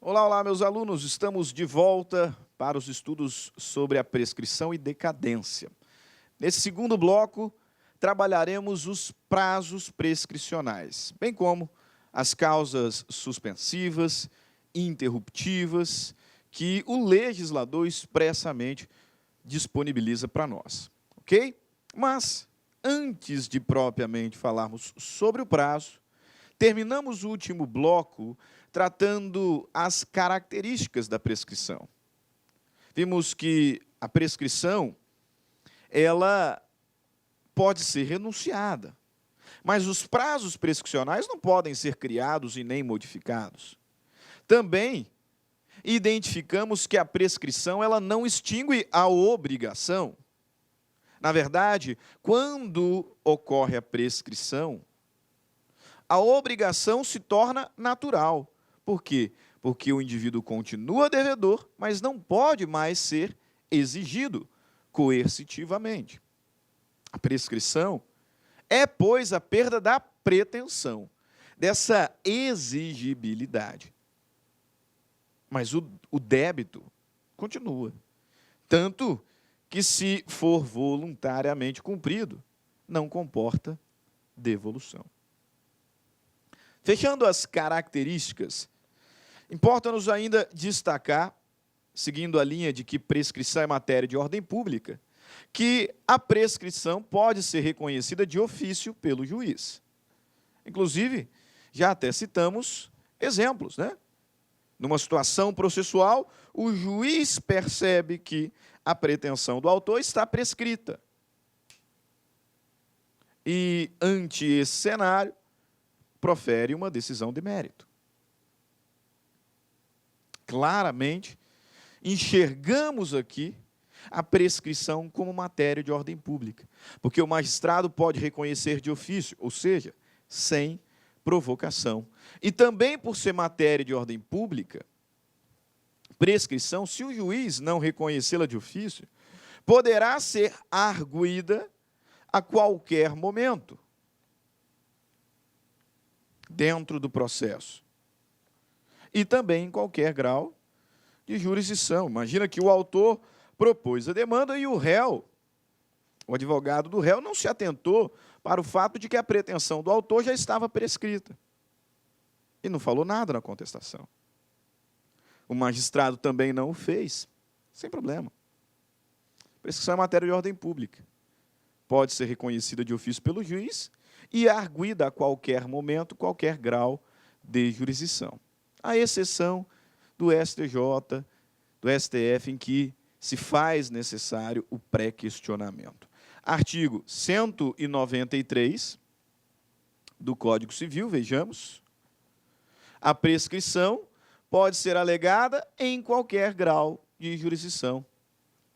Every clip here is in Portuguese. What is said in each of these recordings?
Olá, olá, meus alunos. Estamos de volta para os estudos sobre a prescrição e decadência. Nesse segundo bloco, trabalharemos os prazos prescricionais, bem como as causas suspensivas, interruptivas, que o legislador expressamente disponibiliza para nós, ok? Mas, antes de propriamente falarmos sobre o prazo, terminamos o último bloco tratando as características da prescrição. Vimos que a prescrição, ela pode ser renunciada, mas os prazos prescricionais não podem ser criados e nem modificados. Também identificamos que a prescrição ela não extingue a obrigação. Na verdade, quando ocorre a prescrição, a obrigação se torna natural. Por quê? Porque o indivíduo continua devedor, mas não pode mais ser exigido coercitivamente. A prescrição é, pois, a perda da pretensão, dessa exigibilidade. Mas o débito continua. Tanto que, se for voluntariamente cumprido, não comporta devolução. Fechando as características, importa-nos ainda destacar, seguindo a linha de que prescrição é matéria de ordem pública, que a prescrição pode ser reconhecida de ofício pelo juiz. Inclusive, já até citamos exemplos, né? Numa situação processual, o juiz percebe que a pretensão do autor está prescrita. E, ante esse cenário, profere uma decisão de mérito. Claramente, enxergamos aqui a prescrição como matéria de ordem pública, porque o magistrado pode reconhecer de ofício, ou seja, sem provocação. E também, por ser matéria de ordem pública, prescrição, se o juiz não reconhecê-la de ofício, poderá ser arguída a qualquer momento dentro do processo. E também em qualquer grau de jurisdição. Imagina que o autor propôs a demanda e o réu, o advogado do réu, não se atentou para o fato de que a pretensão do autor já estava prescrita. E não falou nada na contestação. O magistrado também não o fez, sem problema. Prescrição é matéria de ordem pública. Pode ser reconhecida de ofício pelo juiz e arguida a qualquer momento, qualquer grau de jurisdição. À exceção do STJ, do STF, em que se faz necessário o pré-questionamento. Artigo 193 do Código Civil, vejamos. A prescrição pode ser alegada em qualquer grau de jurisdição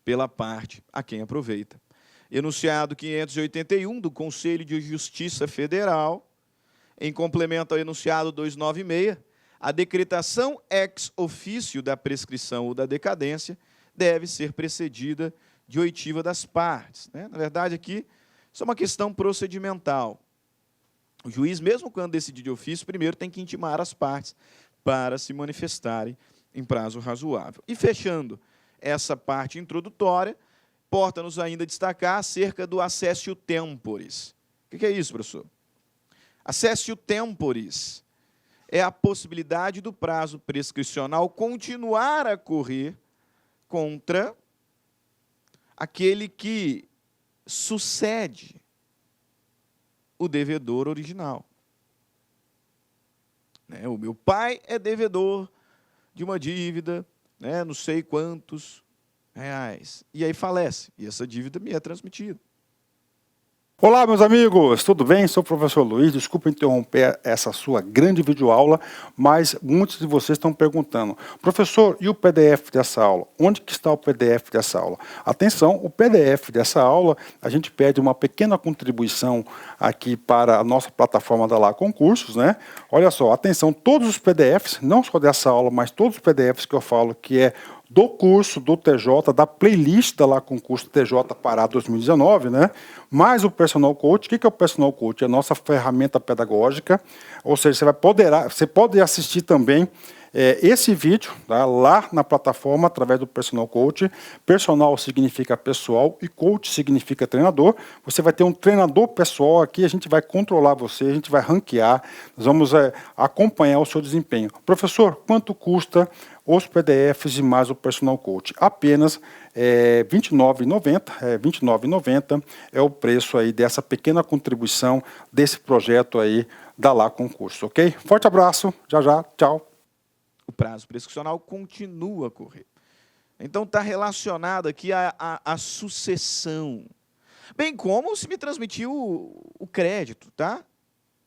pela parte a quem aproveita. Enunciado 581 do Conselho de Justiça Federal, em complemento ao enunciado 296, a decretação ex officio da prescrição ou da decadência deve ser precedida de oitiva das partes, né? Na verdade, aqui, isso é uma questão procedimental. O juiz, mesmo quando decidir de ofício, primeiro tem que intimar as partes para se manifestarem em prazo razoável. E fechando essa parte introdutória, importa-nos ainda destacar acerca do accessio temporis. O que é isso, professor? Accessio temporis é a possibilidade do prazo prescricional continuar a correr contra aquele que sucede o devedor original. O meu pai é devedor de uma dívida, não sei quantos reais, e aí falece, e essa dívida me é transmitida. Olá, meus amigos, tudo bem? Sou o professor Luiz, desculpa interromper essa sua grande videoaula, mas muitos de vocês estão perguntando, professor, e o PDF dessa aula? Onde que está o PDF dessa aula? Atenção, o PDF dessa aula, a gente pede uma pequena contribuição aqui para a nossa plataforma da Lá Concursos, né? Olha só, atenção, todos os PDFs, não só dessa aula, mas todos os PDFs que eu falo que é do curso do TJ, da playlist da Lá Concurso TJ Pará 2019, né? Mais o Personal Coach. O que é o Personal Coach? É a nossa ferramenta pedagógica, ou seja, você pode assistir também esse vídeo, tá, lá na plataforma, através do Personal Coach. Personal significa pessoal e coach significa treinador. Você vai ter um treinador pessoal aqui, a gente vai controlar você, a gente vai ranquear, nós vamos acompanhar o seu desempenho. Professor, quanto custa os PDFs e mais o Personal Coach? Apenas R$ 29,90. R$ 29,90 é o preço aí dessa pequena contribuição desse projeto aí da Lá Concurso, ok? Forte abraço, já já, tchau. O prazo prescricional continua a correr. Então está relacionado aqui à sucessão. Bem como se me transmitiu o crédito, tá?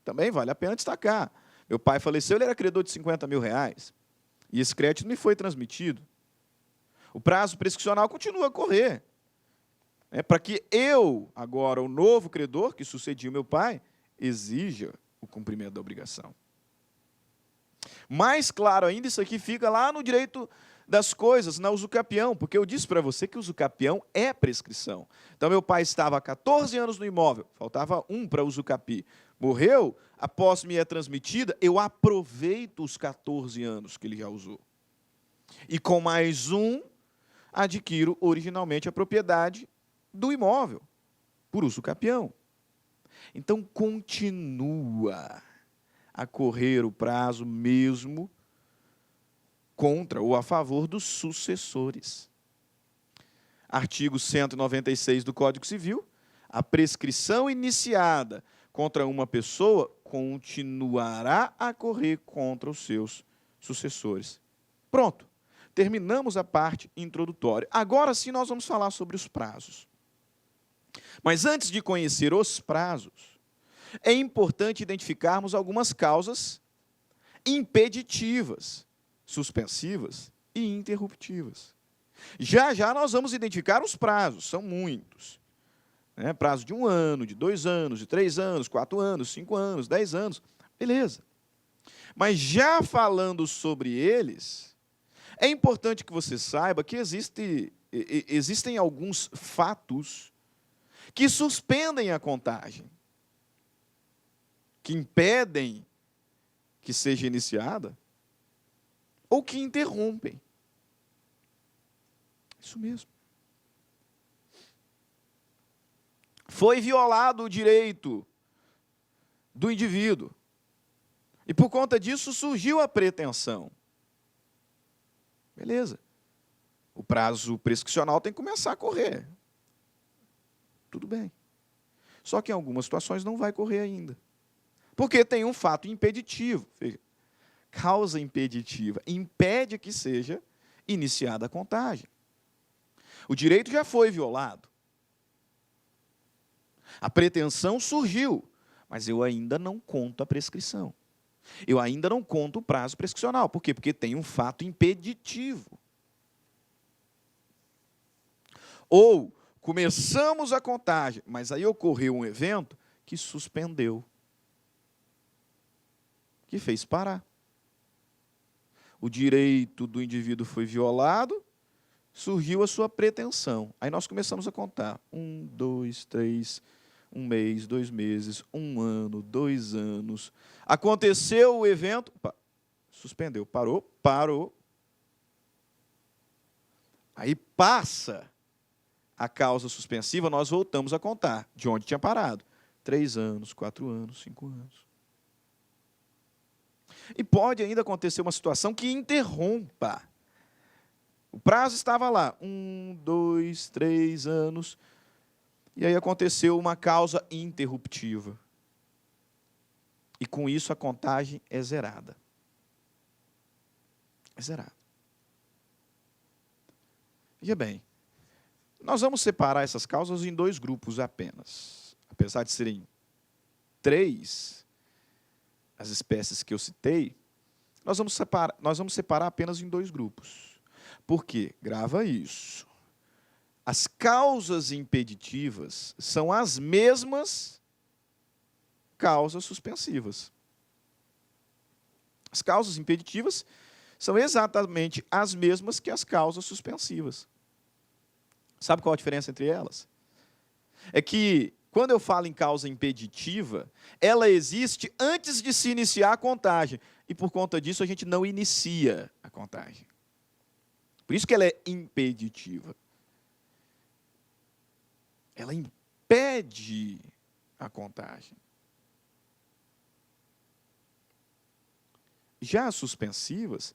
Também vale a pena destacar. Meu pai faleceu, ele era credor de R$50 mil. E esse crédito me foi transmitido. O prazo prescricional continua a correr. Para que eu, agora, o novo credor, que sucedia o meu pai, exija o cumprimento da obrigação. Mais claro ainda, isso aqui fica lá no direito das coisas, na usucapião, porque eu disse para você que o usucapião é prescrição. Então, meu pai estava há 14 anos no imóvel, faltava um para usucapi. Morreu, a posse me é transmitida, eu aproveito os 14 anos que ele já usou. E com mais um, adquiro originalmente a propriedade do imóvel, por usucapião. Então, continua a correr o prazo mesmo contra ou a favor dos sucessores. Artigo 196 do Código Civil, a prescrição iniciada contra uma pessoa continuará a correr contra os seus sucessores. Pronto, terminamos a parte introdutória. Agora sim nós vamos falar sobre os prazos. Mas antes de conhecer os prazos, é importante identificarmos algumas causas impeditivas, suspensivas e interruptivas. Já já nós vamos identificar os prazos, são muitos. Prazo de 1 ano, de 2 anos, de 3 anos, 4 anos, 5 anos, 10 anos, beleza. Mas já falando sobre eles, é importante que você saiba que existem alguns fatos que suspendem a contagem, que impedem que seja iniciada, ou que interrompem. Isso mesmo. Foi violado o direito do indivíduo. E por conta disso surgiu a pretensão. Beleza. O prazo prescricional tem que começar a correr. Tudo bem. Só que em algumas situações não vai correr ainda. Porque tem um fato impeditivo. Veja, causa impeditiva impede que seja iniciada a contagem. O direito já foi violado. A pretensão surgiu, mas eu ainda não conto a prescrição. Eu ainda não conto o prazo prescricional. Por quê? Porque tem um fato impeditivo. Ou começamos a contagem, mas aí ocorreu um evento que suspendeu, que fez parar. O direito do indivíduo foi violado, surgiu a sua pretensão. Aí nós começamos a contar. 1, 2, 3, 1 mês, 2 meses, 1 ano, 2 anos. Aconteceu o evento, suspendeu, parou. Aí passa a causa suspensiva, nós voltamos a contar de onde tinha parado. 3 anos, 4 anos, 5 anos. E pode ainda acontecer uma situação que interrompa. O prazo estava lá, 1, 2, 3 anos, e aí aconteceu uma causa interruptiva. E com isso a contagem é zerada. É zerada. Veja bem, nós vamos separar essas causas em 2 grupos apenas. Apesar de serem 3 as espécies que eu citei, nós vamos separar apenas em 2 grupos. Por quê? Grava isso. As causas impeditivas são as mesmas causas suspensivas. As causas impeditivas são exatamente as mesmas que as causas suspensivas. Sabe qual a diferença entre elas? É que quando eu falo em causa impeditiva, ela existe antes de se iniciar a contagem. E por conta disso, a gente não inicia a contagem. Por isso que ela é impeditiva. Ela impede a contagem. Já as suspensivas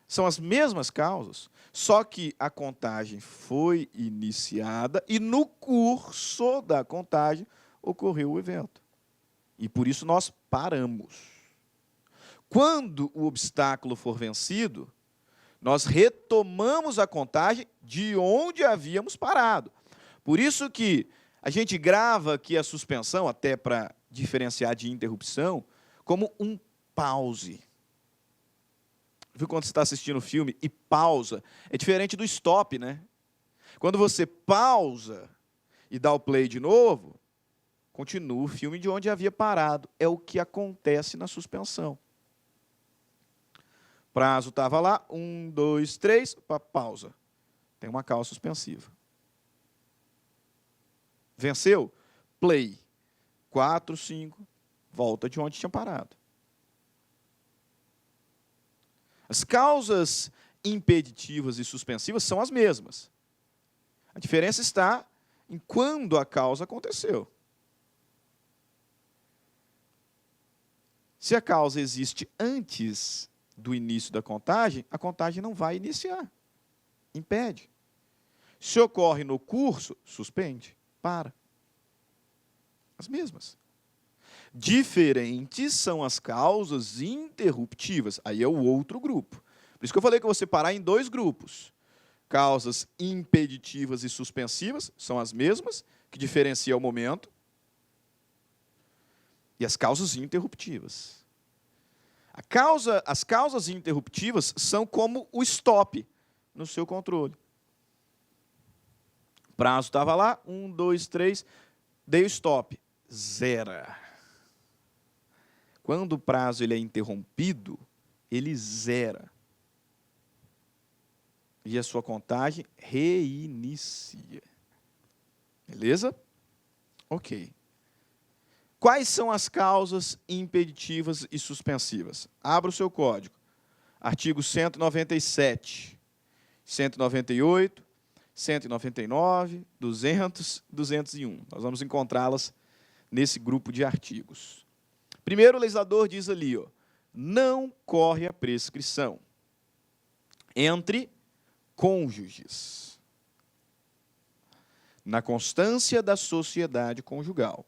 são as mesmas causas, só que a contagem foi iniciada e no curso da contagem ocorreu o evento. E por isso nós paramos. Quando o obstáculo for vencido, nós retomamos a contagem de onde havíamos parado. Por isso que a gente grava aqui a suspensão, até para diferenciar de interrupção, como um pause. Viu quando você está assistindo o filme e pausa? É diferente do stop, né? Quando você pausa e dá o play de novo, continua o filme de onde havia parado. É o que acontece na suspensão. Prazo estava lá, 1, 2, 3, pausa. Tem uma causa suspensiva. Venceu? Play. 4, 5, volta de onde tinha parado. As causas impeditivas e suspensivas são as mesmas. A diferença está em quando a causa aconteceu. Se a causa existe antes do início da contagem, a contagem não vai iniciar. Impede. Se ocorre no curso, suspende, para. As mesmas. Diferentes são as causas interruptivas. Aí é o outro grupo. Por isso que eu falei que eu vou separar em 2 grupos. Causas impeditivas e suspensivas são as mesmas, que diferencia o momento. E as causas interruptivas. As causas interruptivas são como o stop no seu controle. O prazo estava lá, 1, 2, 3, dei o stop, zera. Quando o prazo ele é interrompido, ele zera. E a sua contagem reinicia. Beleza? Ok. Quais são as causas impeditivas e suspensivas? Abra o seu código. Artigo 197, 198, 199, 200, 201. Nós vamos encontrá-las nesse grupo de artigos. Primeiro, o legislador diz ali, ó, não corre a prescrição entre cônjuges na constância da sociedade conjugal.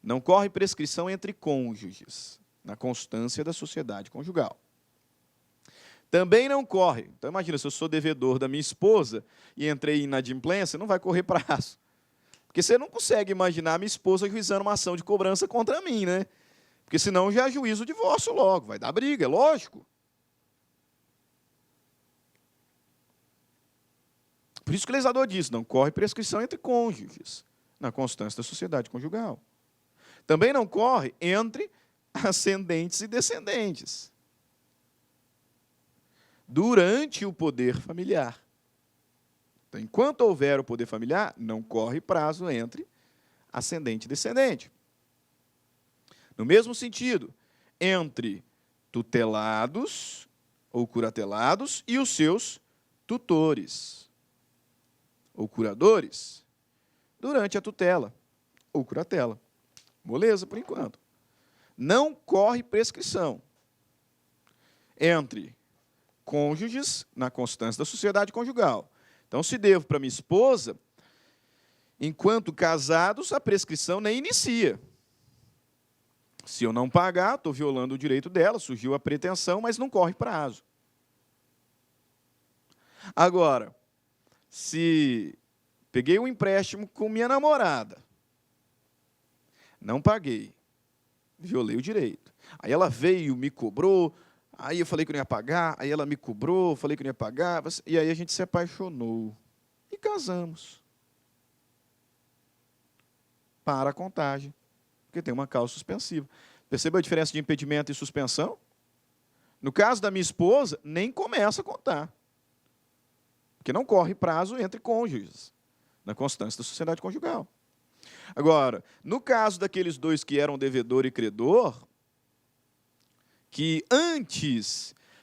Não corre prescrição entre cônjuges na constância da sociedade conjugal. Também não corre. Então, imagina, se eu sou devedor da minha esposa e entrei em inadimplência, não vai correr prazo. Porque você não consegue imaginar a minha esposa juizando uma ação de cobrança contra mim, né? Porque senão já juízo o divórcio logo, vai dar briga, é lógico. Por isso que o legislador diz, não corre prescrição entre cônjuges, na constância da sociedade conjugal. Também não corre entre ascendentes e descendentes, durante o poder familiar. Então, enquanto houver o poder familiar, não corre prazo entre ascendente e descendente. No mesmo sentido, entre tutelados ou curatelados e os seus tutores ou curadores durante a tutela ou curatela. Moleza, por enquanto. Não corre prescrição entre cônjuges na constância da sociedade conjugal. Então, se devo para minha esposa, enquanto casados, a prescrição nem inicia. Se eu não pagar, estou violando o direito dela, surgiu a pretensão, mas não corre prazo. Agora, se peguei um empréstimo com minha namorada, não paguei, violei o direito. Aí ela veio, me cobrou, aí eu falei que eu não ia pagar, aí ela me cobrou, falei que eu não ia pagar, e aí a gente se apaixonou e casamos. Para a contagem. Porque tem uma causa suspensiva. Percebeu a diferença de impedimento e suspensão? No caso da minha esposa, nem começa a contar. Porque não corre prazo entre cônjuges, na constância da sociedade conjugal. Agora, no caso daqueles dois que eram devedor e credor, que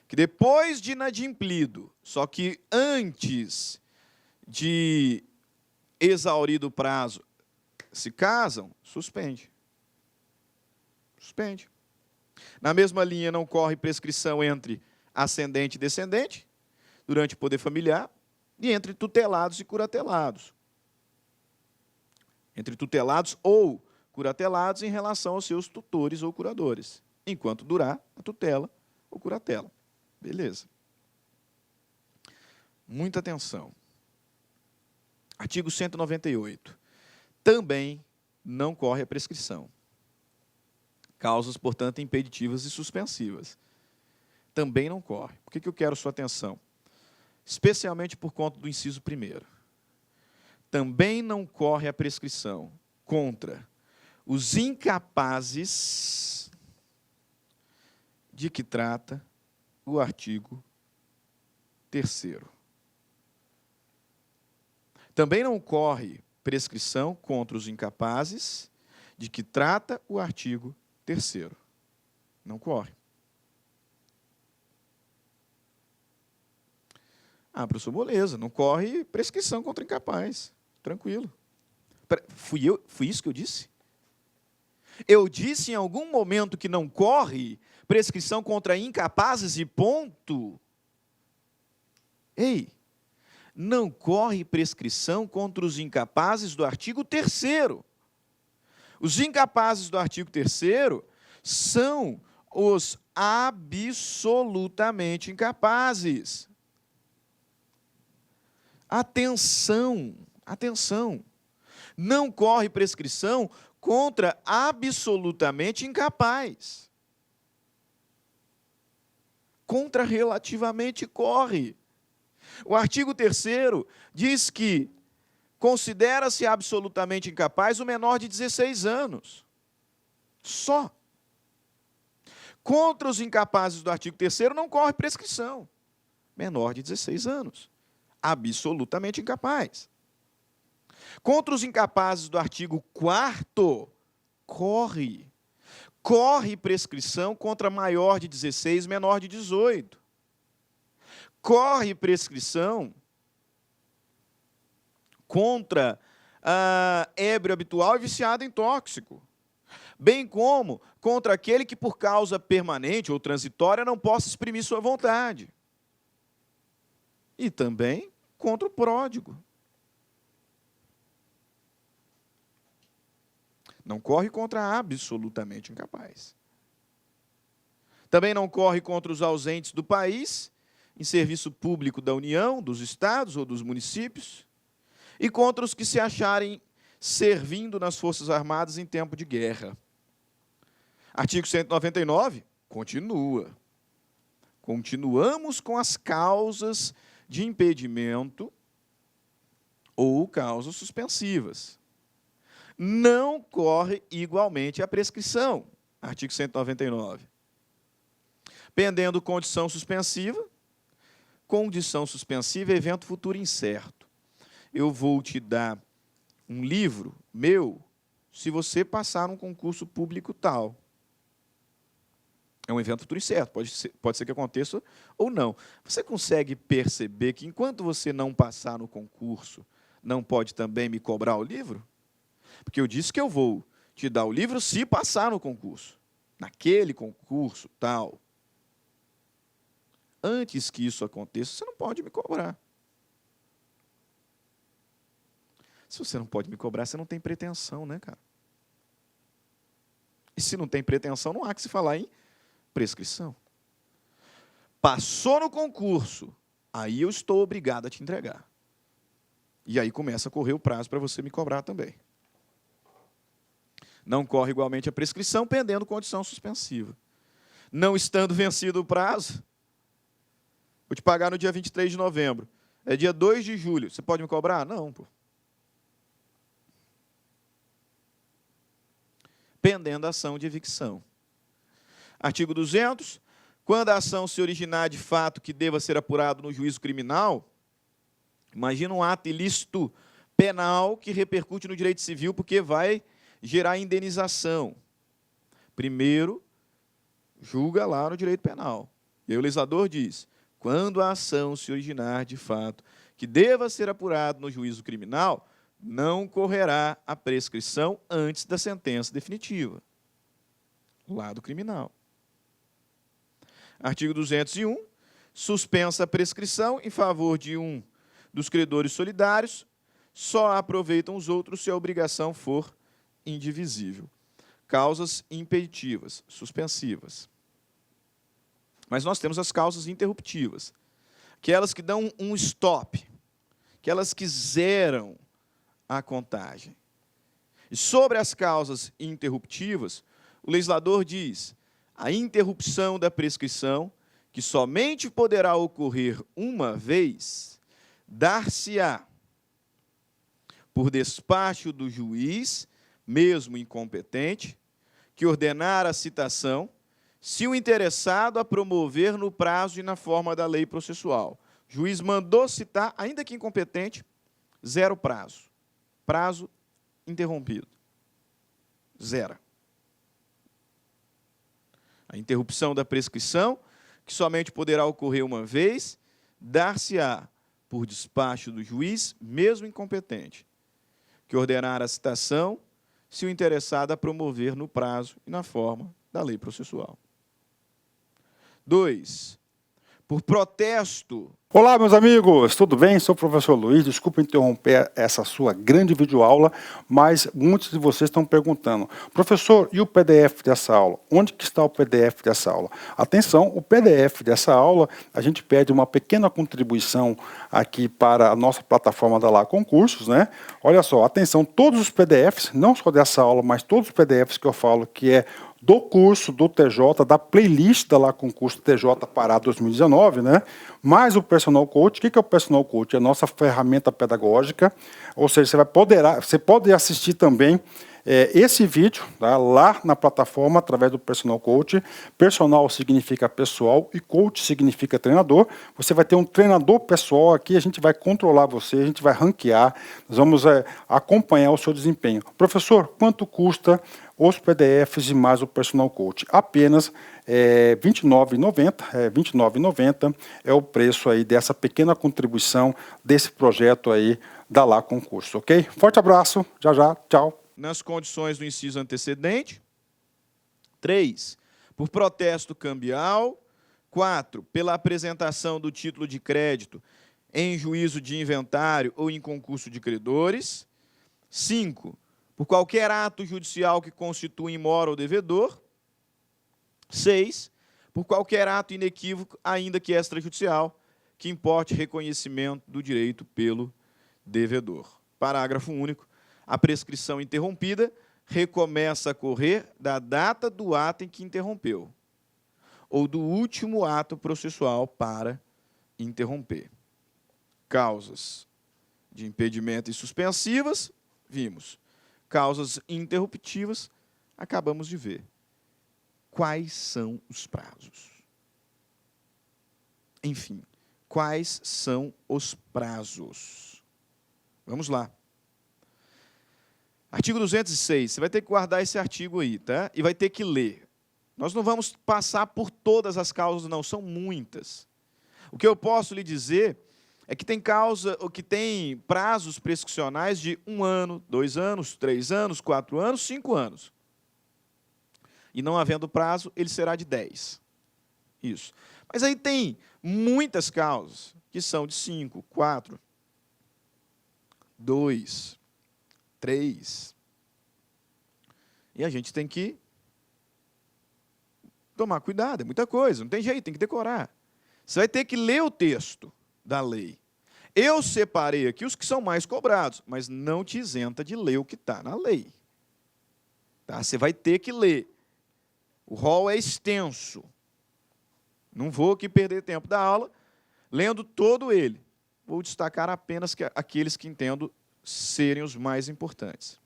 depois de inadimplido, só que antes de exaurido o prazo, se casam, suspende. Suspende. Na mesma linha, não corre prescrição entre ascendente e descendente, durante o poder familiar, e entre tutelados e curatelados. Entre tutelados ou curatelados em relação aos seus tutores ou curadores, enquanto durar a tutela ou curatela. Beleza. Muita atenção. Artigo 198. Também não corre a prescrição. Causas, portanto, impeditivas e suspensivas. Também não corre. Por que eu quero sua atenção? Especialmente por conta do inciso 1º. Também não corre a prescrição contra os incapazes de que trata o artigo 3º. Também não corre prescrição contra os incapazes de que trata o artigo 3º. Não corre. Ah, professor, beleza, não corre prescrição contra incapaz. Tranquilo. Fui isso que eu disse? Eu disse em algum momento que não corre prescrição contra incapazes e ponto? Ei, não corre prescrição contra os incapazes do artigo 3º. Os incapazes do artigo 3º são os absolutamente incapazes. Atenção, atenção. Não corre prescrição contra absolutamente incapaz. Contra relativamente corre. O artigo 3º diz que considera-se absolutamente incapaz o menor de 16 anos. Só. Contra os incapazes do artigo 3º não corre prescrição. Menor de 16 anos. Absolutamente incapaz. Contra os incapazes do artigo 4º, corre prescrição contra maior de 16, menor de 18. Corre prescrição contra ébrio habitual e viciado em tóxico, bem como contra aquele que por causa permanente ou transitória não possa exprimir sua vontade. E também contra o pródigo. Não corre contra absolutamente incapaz. Também não corre contra os ausentes do país, em serviço público da União, dos estados ou dos municípios, e contra os que se acharem servindo nas Forças Armadas em tempo de guerra. Artigo 199, continua. Continuamos com as causas de impedimento ou causas suspensivas. Não corre igualmente a prescrição. Artigo 199. Pendendo condição suspensiva é evento futuro incerto. Eu vou te dar um livro meu se você passar num concurso público tal. É um evento futuro incerto, pode ser que aconteça ou não. Você consegue perceber que enquanto você não passar no concurso, não pode também me cobrar o livro? Porque eu disse que eu vou te dar o livro se passar no concurso. Naquele concurso tal. Antes que isso aconteça, você não pode me cobrar. Se você não pode me cobrar, você não tem pretensão, né, cara? E se não tem pretensão, não há que se falar em prescrição. Passou no concurso, aí eu estou obrigado a te entregar. E aí começa a correr o prazo para você me cobrar também. Não corre igualmente a prescrição, pendendo condição suspensiva. Não estando vencido o prazo, vou te pagar no dia 23 de novembro. É dia 2 de julho. Você pode me cobrar? Não, pô. Pendendo a ação de evicção. Artigo 200. Quando a ação se originar de fato que deva ser apurado no juízo criminal, imagina um ato ilícito penal que repercute no direito civil, porque vai gerar indenização. Primeiro, julga lá no direito penal. E aí o legislador diz, quando a ação se originar de fato que deva ser apurado no juízo criminal, não correrá a prescrição antes da sentença definitiva. Lado criminal. Artigo 201, suspensa a prescrição em favor de um dos credores solidários, só aproveitam os outros se a obrigação for indivisível. Causas impeditivas, suspensivas. Mas nós temos as causas interruptivas, aquelas que dão um stop, aquelas que zeram a contagem. E sobre as causas interruptivas, o legislador diz, a interrupção da prescrição, que somente poderá ocorrer uma vez, dar-se-á por despacho do juiz, mesmo incompetente, que ordenar a citação, se o interessado a promover no prazo e na forma da lei processual. O juiz mandou citar, ainda que incompetente, zero prazo. Prazo interrompido. Zero. A interrupção da prescrição, que somente poderá ocorrer uma vez, dar-se-á por despacho do juiz, mesmo incompetente, que ordenar a citação, se o interessado a promover no prazo e na forma da lei processual. 2. Por protesto. Olá, meus amigos, tudo bem? Sou o professor Luiz, desculpa interromper essa sua grande videoaula, mas muitos de vocês estão perguntando, professor, e o PDF dessa aula? Onde que está o PDF dessa aula? Atenção, o PDF dessa aula, a gente pede uma pequena contribuição aqui para a nossa plataforma da Lá Concursos, né? Olha só, atenção, todos os PDFs, não só dessa aula, mas todos os PDFs que eu falo que é do curso do TJ, da playlist da Lá Concurso TJ Pará 2019, né? Mais o Personal Coach. O que é o Personal Coach? É a nossa ferramenta pedagógica, ou seja, você pode assistir também esse vídeo, tá, lá na plataforma através do Personal Coach. Personal significa pessoal e coach significa treinador. Você vai ter um treinador pessoal aqui, a gente vai controlar você, a gente vai ranquear, nós vamos acompanhar o seu desempenho. Professor, quanto custa os PDFs e mais o Personal Coach? Apenas R$ 29,90 é o preço aí dessa pequena contribuição desse projeto aí da Lá Concurso, ok? Forte abraço, já, tchau. Nas condições do inciso antecedente. 3. Por protesto cambial. 4. Pela apresentação do título de crédito em juízo de inventário ou em concurso de credores. 5. Por qualquer ato judicial que constitua imora ou devedor. 6. Por qualquer ato inequívoco, ainda que extrajudicial, que importe reconhecimento do direito pelo devedor. Parágrafo único. A prescrição interrompida recomeça a correr da data do ato em que interrompeu, ou do último ato processual para interromper. Causas de impedimento e suspensivas, vimos. Causas interruptivas, acabamos de ver. Quais são os prazos? Enfim, quais são os prazos? Vamos lá. Artigo 206, você vai ter que guardar esse artigo aí, tá? E vai ter que ler. Nós não vamos passar por todas as causas, não, são muitas. O que eu posso lhe dizer é que tem causa, ou que tem prazos prescricionais de 1 ano, 2 anos, 3 anos, 4 anos, 5 anos. E não havendo prazo, ele será de 10. Isso. Mas aí tem muitas causas que são de 5, 4, 2, 3. E a gente tem que tomar cuidado, é muita coisa, não tem jeito, tem que decorar. Você vai ter que ler o texto da lei. Eu separei aqui os que são mais cobrados, mas não te isenta de ler o que está na lei. Tá? Você vai ter que ler. O rol é extenso. Não vou aqui perder tempo da aula lendo todo ele. Vou destacar apenas aqueles que entendo serem os mais importantes.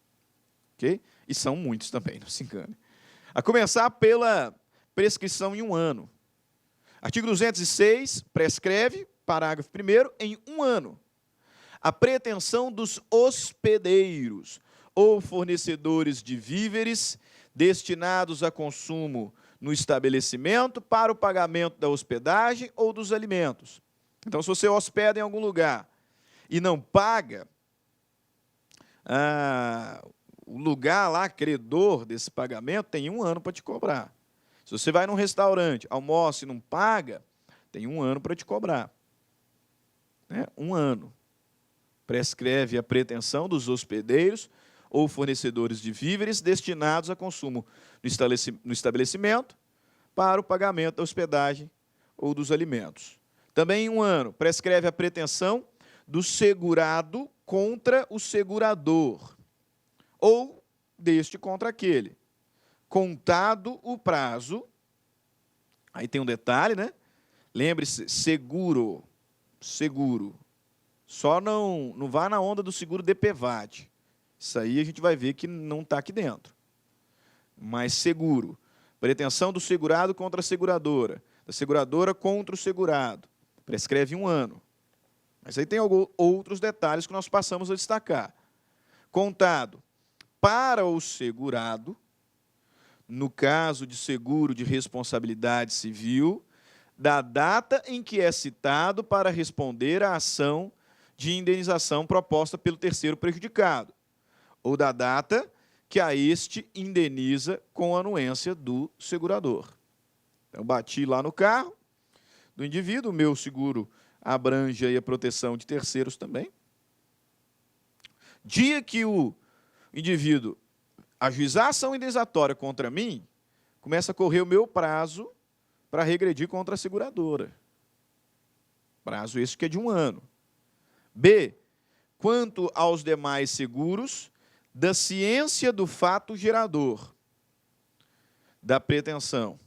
Ok? E são muitos também, não se engane. A começar pela prescrição em 1 ano. Artigo 206 prescreve, parágrafo 1º, em 1 ano. a pretensão dos hospedeiros ou fornecedores de víveres destinados a consumo no estabelecimento para o pagamento da hospedagem ou dos alimentos. Então, se você hospeda em algum lugar e não paga, o lugar lá, credor desse pagamento, tem 1 ano para te cobrar. Se você vai num restaurante, almoça e não paga, tem 1 ano para te cobrar. 1 ano. Prescreve a pretensão dos hospedeiros ou fornecedores de víveres destinados a consumo no estabelecimento para o pagamento da hospedagem ou dos alimentos. Também em 1 ano, prescreve a pretensão do segurado contra o segurador, ou deste contra aquele. Contado o prazo, aí tem um detalhe, né? Lembre-se, seguro. Só não vá na onda do seguro DPVAT. Isso aí a gente vai ver que não está aqui dentro. Mas seguro. Pretensão do segurado contra a seguradora. Da seguradora contra o segurado. Prescreve 1 ano. Mas aí tem outros detalhes que nós passamos a destacar. Contado para o segurado, no caso de seguro de responsabilidade civil, da data em que é citado para responder à ação de indenização proposta pelo terceiro prejudicado, ou da data que a este indeniza com a anuência do segurador. Então, eu bati lá no carro do indivíduo, o meu seguro abrange aí a proteção de terceiros também. Dia que o indivíduo ajuizar a ação indenizatória contra mim, começa a correr o meu prazo para regredir contra a seguradora. Prazo esse que é de 1 ano. B, quanto aos demais seguros, da ciência do fato gerador da pretensão.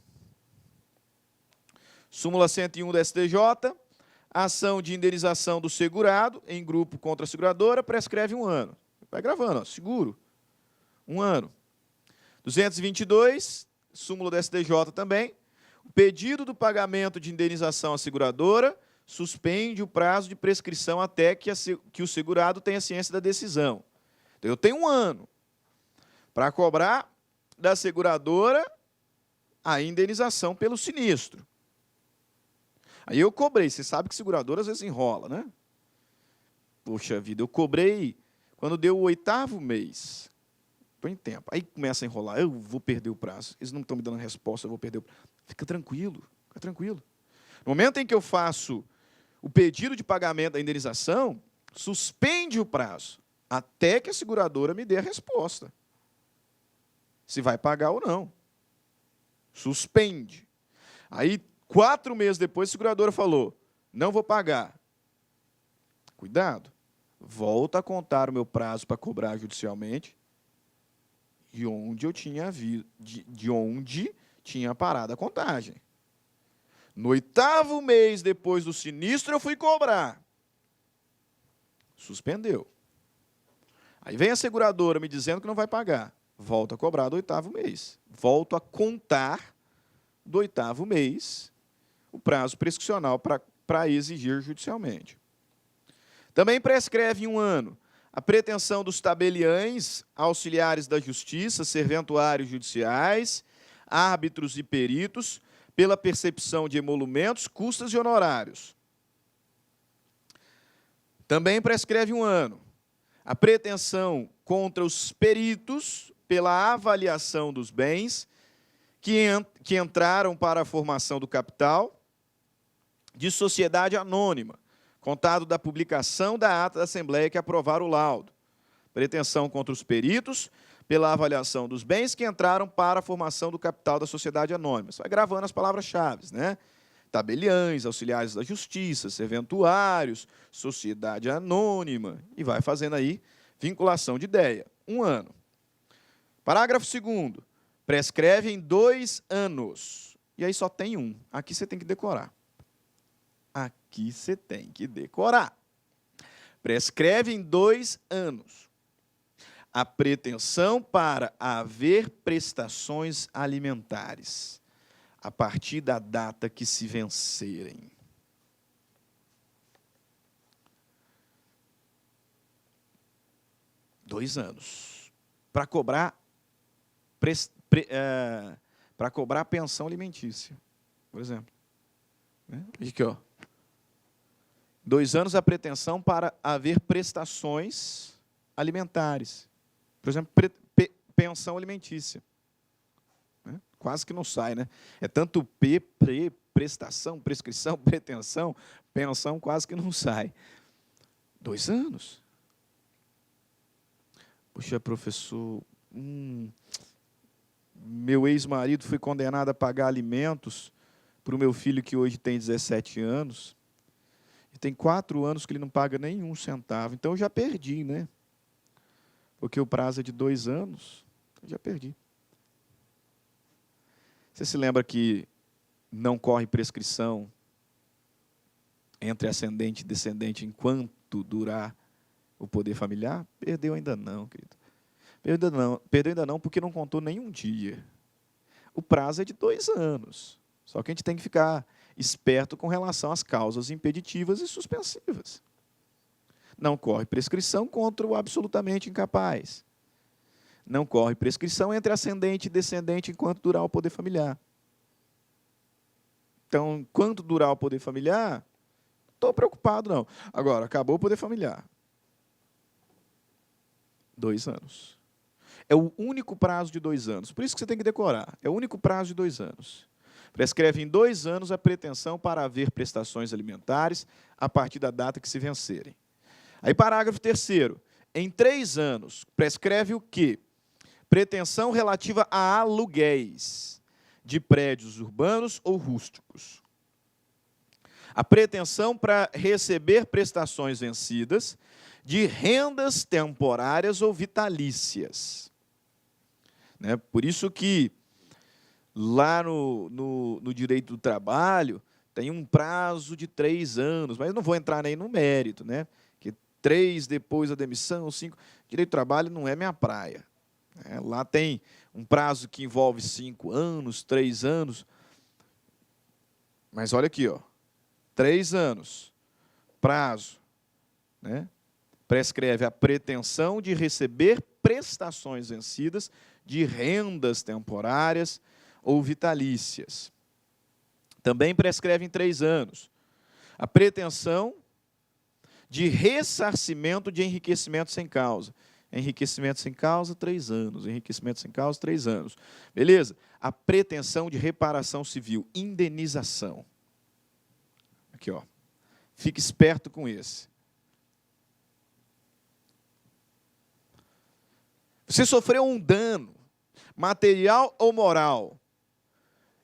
Súmula 101 da STJ, ação de indenização do segurado em grupo contra a seguradora prescreve 1 ano. Vai gravando, ó, seguro, 1 ano. 222, súmula da STJ também, o pedido do pagamento de indenização à seguradora suspende o prazo de prescrição até que o segurado tenha ciência da decisão. Então, eu tenho 1 ano para cobrar da seguradora a indenização pelo sinistro. Aí eu cobrei, você sabe que seguradora às vezes enrola, né? Poxa vida, eu cobrei quando deu o 8º mês. Estou em tempo. Aí começa a enrolar, eu vou perder o prazo. Eles não estão me dando resposta, eu vou perder o prazo. Fica tranquilo, fica tranquilo. No momento em que eu faço o pedido de pagamento da indenização, suspende o prazo, até que a seguradora me dê a resposta. Se vai pagar ou não. Suspende. Aí, 4 meses depois, a seguradora falou, não vou pagar. Cuidado. Volta a contar o meu prazo para cobrar judicialmente de onde tinha parado a contagem. No 8º mês depois do sinistro, eu fui cobrar. Suspendeu. Aí vem a seguradora me dizendo que não vai pagar. Volto a cobrar do 8º mês. Volto a contar do 8º mês o prazo prescricional para exigir judicialmente. Também prescreve em 1 ano a pretensão dos tabeliães, auxiliares da justiça, serventuários judiciais, árbitros e peritos, pela percepção de emolumentos, custas e honorários. Também prescreve 1 ano a pretensão contra os peritos pela avaliação dos bens que entraram para a formação do capital de sociedade anônima, contado da publicação da ata da Assembleia que aprovar o laudo. Pretensão contra os peritos pela avaliação dos bens que entraram para a formação do capital da sociedade anônima. Você vai gravando as palavras-chave, né? Tabeliães, auxiliares da justiça, serventuários, sociedade anônima, e vai fazendo aí vinculação de ideia. 1 ano. Parágrafo 2º. Prescreve em 2 anos. E aí só tem 1. Aqui você tem que decorar. Aqui você tem que decorar. Prescreve em 2 anos a pretensão para haver prestações alimentares a partir da data que se vencerem. 2 anos. Para cobrar, para cobrar pensão alimentícia, por exemplo. Aqui, ó. 2 anos a pretensão para haver prestações alimentares. Por exemplo, pensão alimentícia. Quase que não sai, né? É tanto prestação, prescrição, pretensão, pensão, quase que não sai. 2 anos. Puxa, professor, meu ex-marido foi condenado a pagar alimentos para o meu filho que hoje tem 17 anos. E tem 4 anos que ele não paga nenhum centavo. Então, eu já perdi, né? Porque o prazo é de 2 anos. Eu já perdi. Você se lembra que não corre prescrição entre ascendente e descendente enquanto durar o poder familiar? Perdeu ainda não, querido. Perdeu ainda não porque não contou nenhum dia. O prazo é de 2 anos. Só que a gente tem que ficar esperto com relação às causas impeditivas e suspensivas. Não corre prescrição contra o absolutamente incapaz. Não corre prescrição entre ascendente e descendente enquanto durar o poder familiar. Então, enquanto durar o poder familiar, não estou preocupado, não. Agora, acabou o poder familiar. 2 anos. É o único prazo de 2 anos. Por isso que você tem que decorar. É o único prazo de 2 anos. Prescreve em 2 anos a pretensão para haver prestações alimentares a partir da data que se vencerem. Aí, parágrafo 3º. Em 3 anos, prescreve o quê? Pretensão relativa a aluguéis de prédios urbanos ou rústicos. A pretensão para receber prestações vencidas de rendas temporárias ou vitalícias. Por isso que lá no direito do trabalho tem um prazo de 3 anos, mas eu não vou entrar nem no mérito, que 3 depois da demissão, 5. Direito do trabalho não é minha praia. Lá tem um prazo que envolve 5 anos, 3 anos. Mas olha aqui, ó, 3 anos, prazo, prescreve a pretensão de receber prestações vencidas de rendas temporárias ou vitalícias. Também prescreve em 3 anos a pretensão de ressarcimento de enriquecimento sem causa. Enriquecimento sem causa, 3 anos. Enriquecimento sem causa, 3 anos. Beleza? A pretensão de reparação civil, indenização. Aqui, ó. Fique esperto com esse. Você sofreu um dano, material ou moral,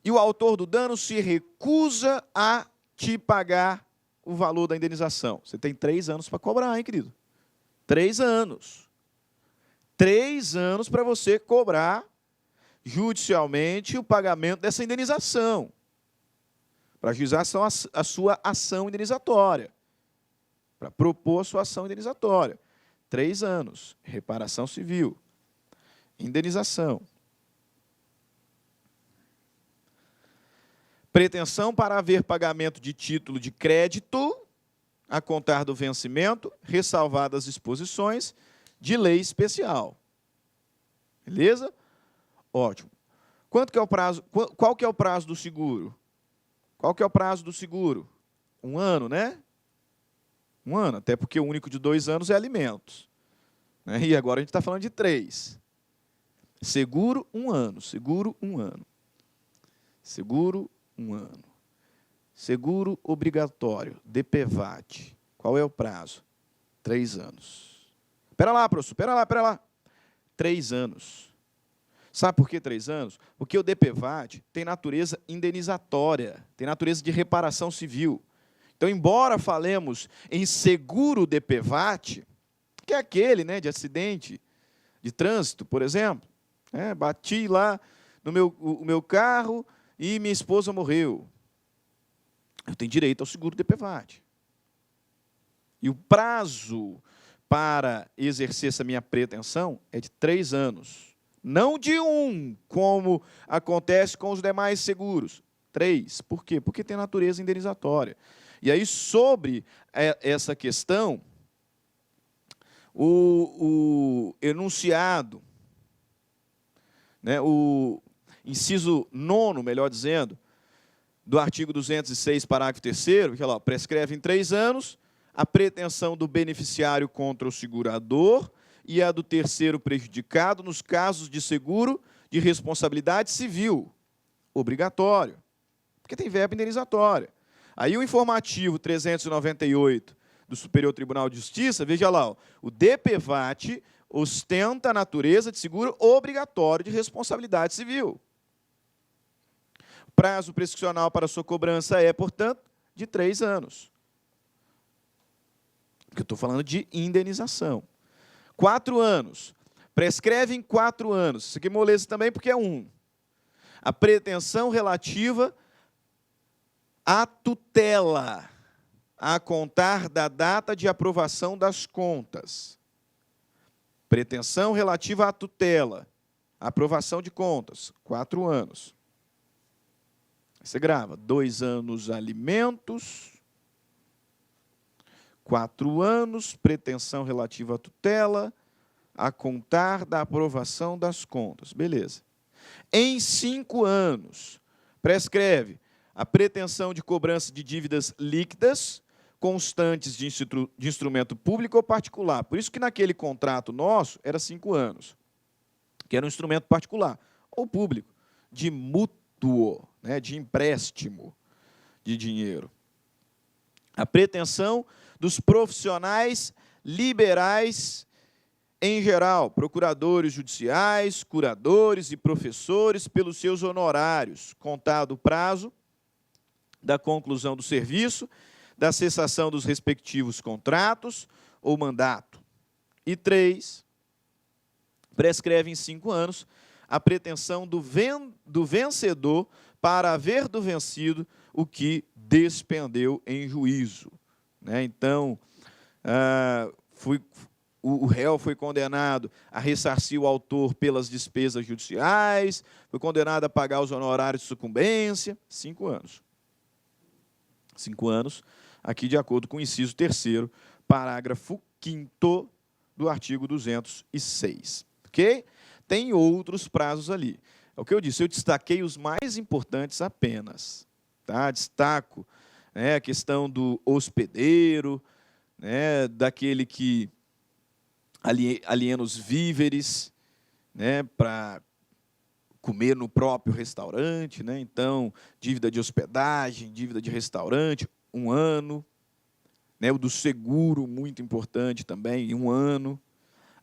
e o autor do dano se recusa a te pagar o valor da indenização. Você tem 3 anos para cobrar, hein, querido? 3 anos. 3 anos para você cobrar judicialmente o pagamento dessa indenização. Para ajuizar a sua ação indenizatória. Para propor a sua ação indenizatória. 3 anos. Reparação civil. Indenização. Pretensão para haver pagamento de título de crédito a contar do vencimento, ressalvadas as disposições de lei especial. Beleza? Ótimo. Quanto que é o prazo? Qual que é o prazo do seguro? Qual que é o prazo do seguro? 1 ano, né? 1 ano, até porque o único de 2 anos é alimentos. E agora a gente está falando de 3. Seguro, 1 ano. Seguro, 1 ano. Seguro, 1 ano. Seguro obrigatório, DPVAT. Qual é o prazo? 3 anos. Espera lá, professor, espera lá. 3 anos. Sabe por que 3 anos? Porque o DPVAT tem natureza indenizatória, tem natureza de reparação civil. Então, embora falemos em seguro DPVAT, que é aquele de acidente de trânsito, por exemplo, bati lá no meu carro e minha esposa morreu. Eu tenho direito ao seguro DPVAT. E o prazo para exercer essa minha pretensão é de 3 anos. Não de 1, como acontece com os demais seguros. 3. Por quê? Porque tem natureza indenizatória. E aí, sobre essa questão, o enunciado, né, o inciso 9º, melhor dizendo, do artigo 206, parágrafo 3º, que lá, prescreve em 3 anos a pretensão do beneficiário contra o segurador e a do terceiro prejudicado nos casos de seguro de responsabilidade civil, obrigatório, porque tem verba indenizatória. Aí o informativo 398 do Superior Tribunal de Justiça, veja lá, ó, o DPVAT ostenta a natureza de seguro obrigatório de responsabilidade civil. O prazo prescricional para sua cobrança é, portanto, de 3 anos. Porque eu estou falando de indenização. 4 anos. Prescreve em 4 anos. Isso aqui é moleza também porque é 1. A pretensão relativa à tutela, a contar da data de aprovação das contas. Pretensão relativa à tutela, aprovação de contas, 4 anos. Você grava, 2 anos alimentos, 4 anos, pretensão relativa à tutela, a contar da aprovação das contas. Beleza. Em 5 anos, prescreve a pretensão de cobrança de dívidas líquidas, constantes de instrumento público ou particular. Por isso que naquele contrato nosso era 5 anos, que era um instrumento particular ou público, de mútuo, né, de empréstimo de dinheiro. A pretensão dos profissionais liberais em geral, procuradores judiciais, curadores e professores, pelos seus honorários, contado o prazo da conclusão do serviço, da cessação dos respectivos contratos ou mandato. E 3, prescreve em 5 anos a pretensão do vencedor para haver do vencido o que despendeu em juízo. Né? Então, o réu foi condenado a ressarcir o autor pelas despesas judiciais, foi condenado a pagar os honorários de sucumbência, 5 anos. 5 anos, aqui de acordo com o inciso 3º, parágrafo 5º do artigo 206. Ok? Tem outros prazos ali. É o que eu disse, eu destaquei os mais importantes apenas. Tá? Destaco, né, a questão do hospedeiro, né, daquele que aliena os víveres, né, para comer no próprio restaurante, né? Então, dívida de hospedagem, dívida de restaurante, 1 ano. Né? O do seguro, muito importante também, 1 ano.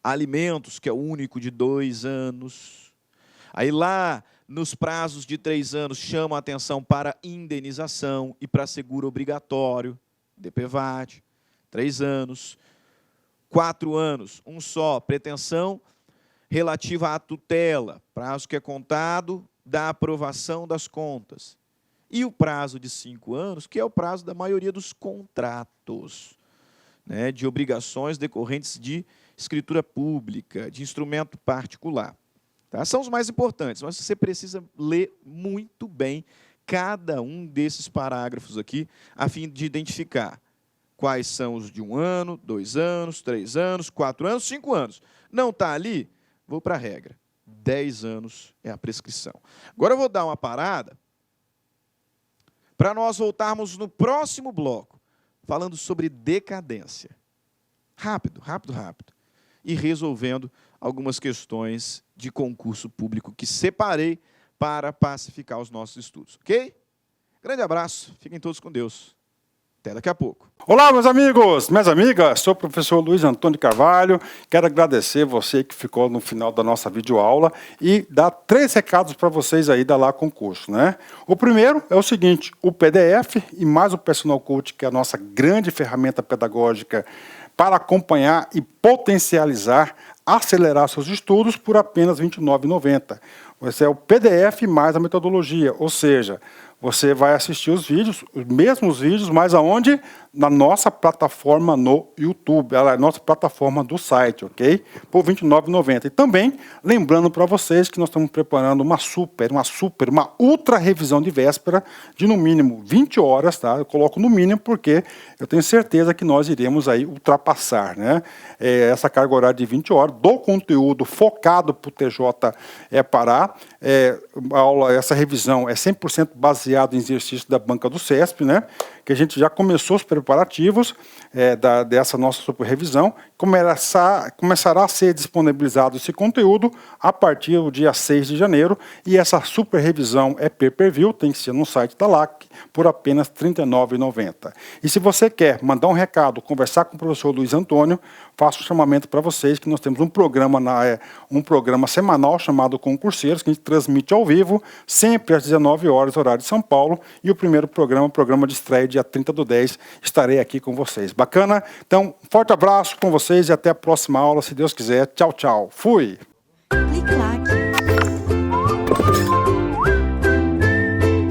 Alimentos, que é o único, de 2 anos. Aí lá, nos prazos de 3 anos, chama a atenção para indenização e para seguro obrigatório, DPVAT, 3 anos. 4 anos, 1 só, pretensão relativa à tutela, prazo que é contado da aprovação das contas. E o prazo de 5 anos, que é o prazo da maioria dos contratos, né, de obrigações decorrentes de escritura pública, de instrumento particular. Tá? São os mais importantes, mas você precisa ler muito bem cada um desses parágrafos aqui, a fim de identificar quais são os de 1 ano, 2 anos, 3 anos, 4 anos, 5 anos. Não está ali? Vou para a regra. 10 anos é a prescrição. Agora eu vou dar uma parada para nós voltarmos no próximo bloco, falando sobre decadência. Rápido, rápido, rápido. E resolvendo algumas questões de concurso público que separei para pacificar os nossos estudos. Ok? Grande abraço. Fiquem todos com Deus. Até daqui a pouco. Olá, meus amigos, minhas amigas, sou o professor Luiz Antônio Carvalho, quero agradecer você que ficou no final da nossa videoaula e dar 3 recados para vocês aí da Lá Concurso, né? O primeiro é o seguinte, o PDF e mais o Personal Coach, que é a nossa grande ferramenta pedagógica para acompanhar e potencializar, acelerar seus estudos por apenas R$ 29,90. Esse é o PDF mais a metodologia, ou seja, você vai assistir os vídeos, os mesmos vídeos, mas aonde? Na nossa plataforma no YouTube, ela é a nossa plataforma do site, ok? Por R$ 29,90. E também, lembrando para vocês que nós estamos preparando uma ultra revisão de véspera de no mínimo 20 horas, tá? Eu coloco no mínimo porque eu tenho certeza que nós iremos aí ultrapassar, né? Essa carga horária de 20 horas do conteúdo focado para o TJ Pará. Essa revisão é 100% baseada em exercício da banca do CESP, né? Que a gente já começou os preparativos dessa nossa super revisão. Começará a ser disponibilizado esse conteúdo a partir do dia 6 de janeiro, e essa super revisão é pay-per-view, tem que ser no site da LAC, por apenas R$ 39,90. E se você quer mandar um recado, conversar com o professor Luiz Antônio, faço um chamamento para vocês, que nós temos um programa semanal chamado Concurseiros, que a gente transmite ao vivo, sempre às 19 horas, horário de São Paulo, e o primeiro programa, programa de estreia, dia 30/10, estarei aqui com vocês. Bacana? Então, forte abraço com vocês e até a próxima aula, se Deus quiser. Tchau, tchau. Fui!